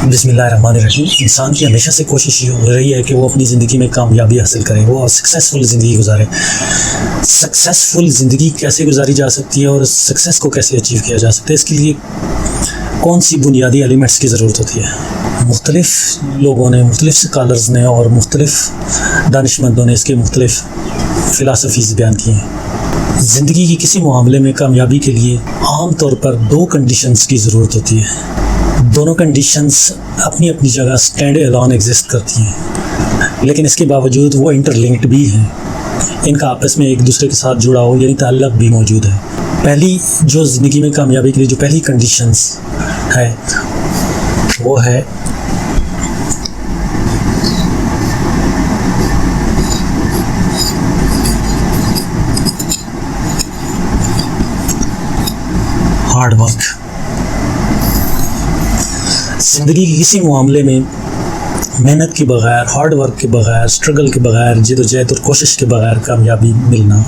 बिस्मिल्लाहिर्रहमानिर्रहीम। इंसान की हमेशा से कोशिश ये हो रही है कि वो अपनी ज़िंदगी में कामयाबी हासिल करे, वो सक्सेसफुल ज़िंदगी गुजारे। सक्सेसफुल ज़िंदगी कैसे गुजारी जा सकती है और सक्सेस को कैसे अचीव किया जा सकता है, इसके लिए कौन सी बुनियादी एलिमेंट्स की ज़रूरत होती है। मुख्तलिफ़ लोगों ने, मुख्तलिफ़ स्कॉलर्स ने और मुख्तलिफ़ दानिशमंदों ने इसके मुख्तलिफ़ फ़िलासफ़ीज़ बयान की हैं। ज़िंदगी की किसी मामले में कामयाबी के लिए आम तौर पर दो कंडीशंस की ज़रूरत होती है। दोनों कंडीशंस अपनी अपनी जगह स्टैंड अलोन एग्जिस्ट करती हैं, लेकिन इसके बावजूद वो इंटरलिंक्ड भी हैं। इनका आपस में एक दूसरे के साथ जुड़ाव यानी ताल्लुक़ भी मौजूद है। पहली जो ज़िंदगी में कामयाबी के लिए जो पहली कंडीशंस है वो है हार्ड वर्क। ज़िंदगी के किसी मामले में मेहनत के बग़ैर, हार्ड वर्क के बग़ैर, स्ट्रगल के बग़ैर, जिद्दोजहद और कोशिश के बग़ैर कामयाबी मिलना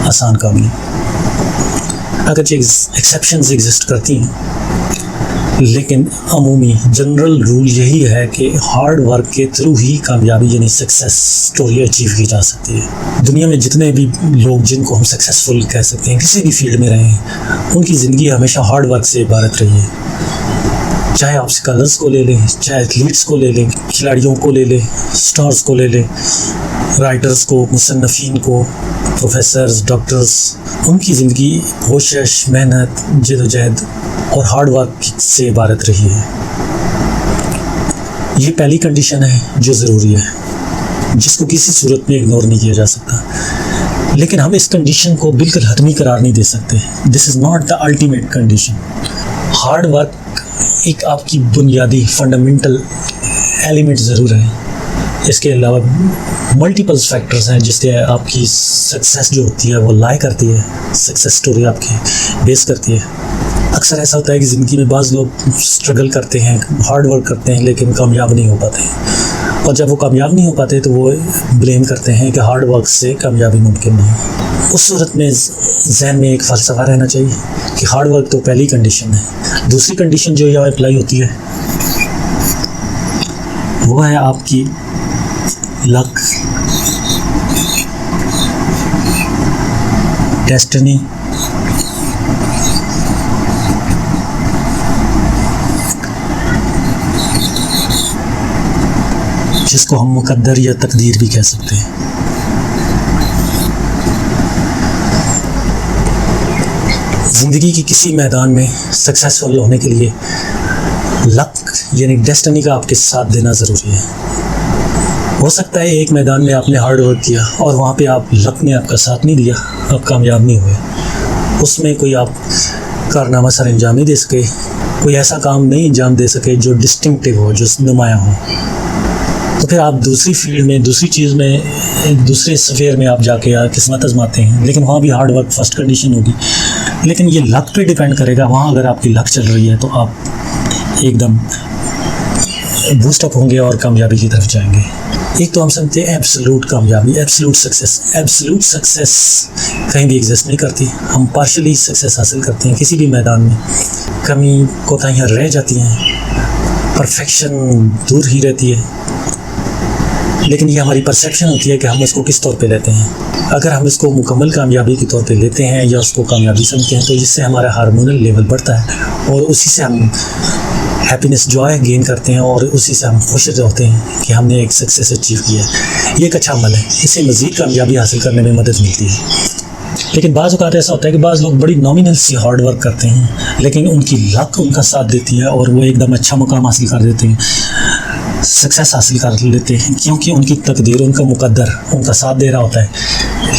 आसान काम नहीं। अगरचे एक्सेप्शंस एग्जिस्ट करती हैं, लेकिन अमूमी जनरल रूल यही है कि हार्ड वर्क के थ्रू ही कामयाबी यानी सक्सेस स्टोरी अचीव की जा सकती है। दुनिया में जितने भी लोग जिनको हम सक्सेसफुल कह सकते हैं, किसी भी फील्ड में रहे हैं, उनकी ज़िंदगी हमेशा हार्ड वर्क से इबारत रही है। चाहे आप स्कॉलर्स को ले लें, चाहे एथलीट्स को ले लें, खिलाड़ियों को ले लें, स्टार्स को ले लें, राइटर्स को, मुसन्नफ़ीन को, प्रोफेसर्स, डॉक्टर्स, उनकी ज़िंदगी कोशिश, मेहनत, जिद्दोजहद और हार्ड वर्क से इबारत रही है। ये पहली कंडीशन है जो ज़रूरी है, जिसको किसी सूरत में इग्नोर नहीं किया जा सकता। लेकिन हम इस कंडीशन को बिल्कुल हतमी करार नहीं दे सकते। This is not the ultimate condition. Hard work एक आपकी बुनियादी फंडामेंटल एलिमेंट ज़रूर है। इसके अलावा मल्टीपल्स फैक्टर्स हैं जिससे आपकी सक्सेस जो होती है वो लाई करती है, सक्सेस स्टोरी आपकी बेस करती है। अक्सर ऐसा होता है कि ज़िंदगी में बाज़ लोग स्ट्रगल करते हैं, हार्ड वर्क करते हैं, लेकिन कामयाब नहीं हो पाते हैं। और जब वो कामयाब नहीं हो पाते तो वो ब्लेम करते हैं कि हार्ड वर्क से कामयाबी मुमकिन नहीं। उस सूरत में ज़हन में एक फ़लसफ़ा रहना चाहिए कि हार्ड वर्क तो पहली कंडीशन है। दूसरी कंडीशन जो यहाँ अप्लाई होती है वो है आपकी लक, डेस्टिनी, जिसको हम मुकद्दर या तकदीर भी कह सकते हैं। ज़िंदगी के किसी मैदान में सक्सेसफुल होने के लिए लक यानी डेस्टिनी का आपके साथ देना ज़रूरी है। हो सकता है एक मैदान में आपने हार्ड वर्क किया और वहाँ पे आप लक ने आपका साथ नहीं दिया, आप कामयाब नहीं हुए, उसमें कोई आप कारनामा सर अंजाम नहीं दे सके, कोई ऐसा काम नहीं अंजाम दे सके जो डिस्टिंक्टिव हो, जो नुमाया हो, तो फिर आप दूसरी फील्ड में, दूसरी चीज़ में, दूसरे सफ़ेयर में आप जाके किस्मत आजमाते हैं, लेकिन वहाँ भी हार्ड वर्क फर्स्ट कंडीशन होगी। लेकिन ये लक पे डिपेंड करेगा। वहाँ अगर आपकी लक चल रही है तो आप एकदम बूस्टअप होंगे और कामयाबी की तरफ जाएंगे। एक तो हम समझते हैं एब्सोल्यूट कामयाबी, एब्सोल्यूट सक्सेस। एब्सोल्यूट सक्सेस कहीं भी एग्जिस्ट नहीं करती। हम पार्शली सक्सेस हासिल करते हैं किसी भी मैदान में। कमी कोताहियाँ रह जाती हैं, परफेक्शन दूर ही रहती है, लेकिन ये हमारी परसेप्शन होती है कि हम इसको किस तौर पे लेते हैं। अगर हम इसको मुकम्मल कामयाबी के तौर पे लेते हैं या उसको कामयाबी समझते हैं तो इससे हमारा हार्मोनल लेवल बढ़ता है और उसी से हम हैप्पीनेस, जॉय गेन करते हैं और उसी से हम खुश होते हैं कि हमने एक सक्सेस अचीव किया है। ये एक अच्छा अमल है, इससे मज़ीद कामयाबी हासिल करने में मदद मिलती है। लेकिन बाज़ औक़ात ऐसा होता है कि बाज़ लोग बड़ी नॉमिनल सी हार्ड वर्क करते हैं, लेकिन उनकी लक उनका साथ देती है और वो एकदम अच्छा मुकाम हासिल कर देते हैं, सक्सेस हासिल कर लेते हैं, क्योंकि उनकी तकदीर, उनका मुकद्दर उनका साथ दे रहा होता है।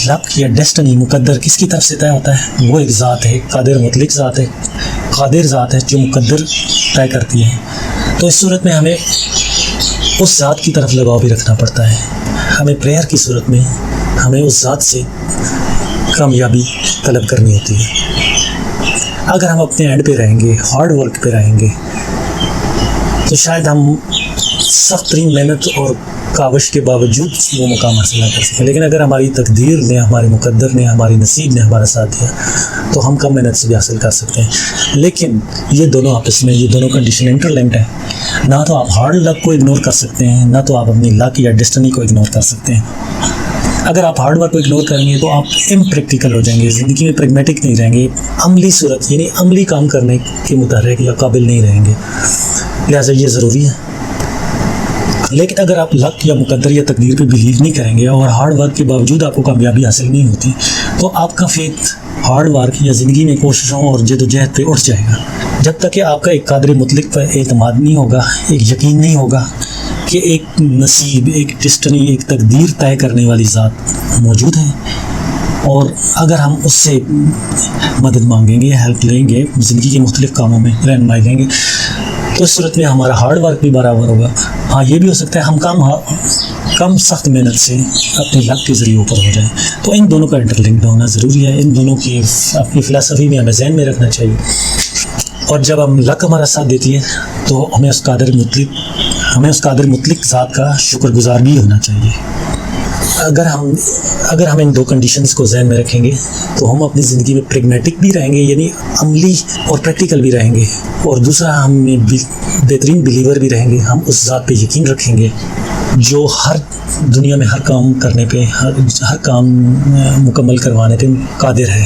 लक या डेस्टिनी, मुकद्दर किसकी तरफ से तय होता है? वो एक ज़ात है, कादिर मुतलक ज़ात है, कादिर ज़ात है जो मुकद्दर तय करती है। तो इस सूरत में हमें उस ज़ात की तरफ लगाव भी रखना पड़ता है। हमें प्रेयर की सूरत में हमें उस ज़ात से कामयाबी तलब करनी होती है। अगर हम अपने एंड पे रहेंगे, हार्ड वर्क पे रहेंगे, तो शायद हम सख्त तरीन मेहनत और काविश के बावजूद वो मुकाम हासिल ना कर सकें। लेकिन अगर हमारी तकदीर ने, हमारे मुकद्दर ने, हमारी नसीब ने हमारा साथ दिया तो हम कम मेहनत से भी हासिल कर सकते हैं। लेकिन ये दोनों आपस में, ये दोनों कंडीशन इंटरलिंक्ड है। ना तो आप हार्ड लक को इग्नोर कर सकते हैं, ना तो आप अपनी लक या डेस्टिनी को इग्नोर कर सकते हैं। अगर आप हार्ड वर्क को इग्नोर करेंगे तो आप इम्प्रैक्टिकल हो जाएंगे, ज़िंदगी में प्रैग्मेटिक नहीं रहेंगे, अमली सूरत यानी अमली काम करने के मुताबिक या काबिल नहीं रहेंगे। लिहाजा ये ज़रूरी है। लेकिन अगर आप लक या मुकद्दर या तकदीर पे बिलीव नहीं करेंगे और हार्ड वर्क के बावजूद आपको कामयाबी हासिल नहीं होती तो आपका फेथ हार्ड वर्क या ज़िंदगी में कोशिशों और जदोजहद पे उठ जाएगा। जब तक कि आपका एक कादर मुतलिक पर एतमाद नहीं होगा, एक यकीन नहीं होगा कि एक नसीब, एक डेस्टिनी, एक तकदीर तय करने वाली ज़ात मौजूद है और अगर हम उससे मदद मांगेंगे, हेल्प लेंगे, ज़िंदगी के मुख्तलिफ़ कामों में रहनुमाई लेंगे तो इस सूरत में हमारा हार्ड वर्क भी बराबर होगा। हाँ, ये भी हो सकता है हम कम सख्त मेहनत से अपने लक के ज़रिए ऊपर हो जाए। तो इन दोनों का इंटरलिंक्ड होना ज़रूरी है। इन दोनों की अपनी फ़िलासफ़ी में हमें ज़हन में रखना चाहिए। और जब हम लक हमारा साथ देती है तो हमें उस कादर मुतलिक ज़ात का शुक्रगुज़ार भी होना चाहिए। अगर हम इन दो कंडीशंस को ज़हन में रखेंगे तो हम अपनी ज़िंदगी में प्रैग्मेटिक भी रहेंगे यानी अमली और प्रैक्टिकल भी रहेंगे, और दूसरा हम बेहतरीन बिलीवर भी रहेंगे। हम उस ज़ात पे यकीन रखेंगे जो हर दुनिया में हर काम करने पे, हर काम मुकम्मल करवाने पे कादिर है,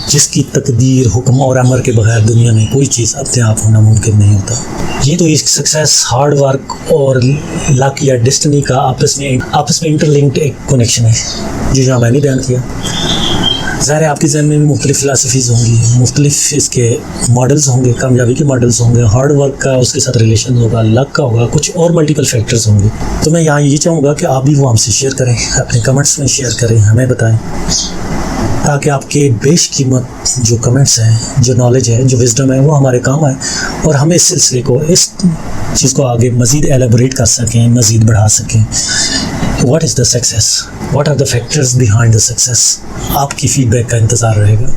जिसकी तकदीर, हुक्म और अमर के बगैर दुनिया में कोई चीज़ अपने आप होना मुमकिन नहीं होता। ये तो इस सक्सेस, हार्ड वर्क और लक या डेस्टिनी का आपस में इंटरलिंक्ड एक कनेक्शन है जो यहाँ मैंने बयान किया। ज़ाहिर है आपके ज़हन में भी मुख्तलिफ़ फ़िलासफ़ीज़ होंगी, मुख्तलिफ़ इसके मॉडल्स होंगे, कामयाबी के मॉडल्स होंगे, हार्ड वर्क का उसके साथ रिलेशन होगा, लक का होगा, कुछ और मल्टीपल फैक्टर्स होंगे। तो मैं यहाँ ये चाहूँगा कि आप भी वो हमसे शेयर करें, अपने कमेंट्स में शेयर करें, हमें बताएं, ताकि आपके बेशकीमत जो कमेंट्स हैं, जो नॉलेज है, जो विजडम है, वो हमारे काम आए और हम इस सिलसिले को, इस चीज़ को आगे मज़ीद एलेबोरेट कर सकें, मज़ीद बढ़ा सकें। What is the success? What are the factors behind the success? आपकी फीडबैक का इंतज़ार रहेगा।